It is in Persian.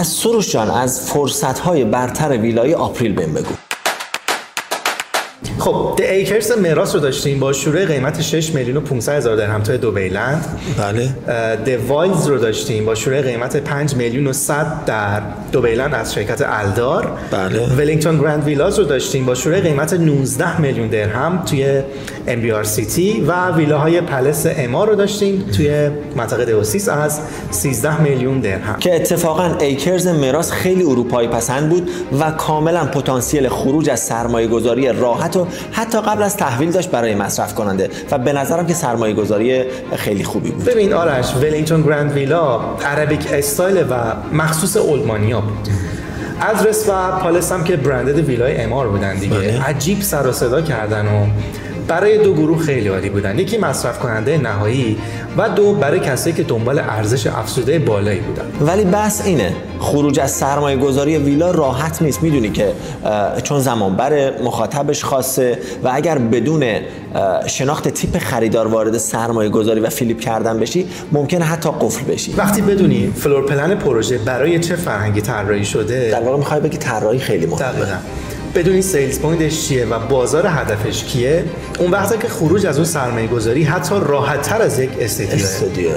از سروش جان از فرصت‌های برتر ویلای آپریل بهم بگو. خب The Acres مراس رو داشتیم با شروع قیمت 6,500,000 درهم توی دوبیلند. بله. The Wilds رو داشتیم با شروع قیمت 5,100,000 در دوبیلند از شرکت الدار. بله. ولینگتون گرند ویلاز رو داشتیم با شروع قیمت 19 میلیون درهم توی MBR سیتی و ویلاهای پلس اما رو داشتیم توی منطقه دوسیس از 13 میلیون درهم که اتفاقا ایکرز مراس خیلی اروپایی پسند بود و کاملا پتانسیل خروج از سرمایه گذاری راحت و حتی قبل از تحویل داشت برای مصرف کننده و به نظرم که سرمایه گذاری خیلی خوبی بود. ببین آرش، ولینگتون گرند ویلا عربیک استایل و مخصوص اولمانیا بود. ادرس و پالس هم که برندد ویلای امار بودن دیگه. عجیب سر و صدا کردن و برای دو گروه خیلی عالی بودن. یکی مصرف کننده نهایی و دو برای کسایی که دنبال ارزش افزوده بالایی بودن. ولی بس اینه خروج از سرمایه گذاری ویلا راحت نیست. میدونی که چون زمان بر مخاطبش خاصه و اگر بدون شناخت تیپ خریدار وارد سرمایه گذاری و فیلیپ کردن بشی ممکنه حتی قفل بشی. وقتی بدونی فلور پلن پروژه برای چه فرهنگی طراحی شده، در واقع میخوای بگی طراحی خیلی مهمه. بدونی سیلز پوینتش چیه و بازار هدفش کیه، اون وقتا که خروج از اون سرمایه گذاری حتی راحت تر از یک استودیو.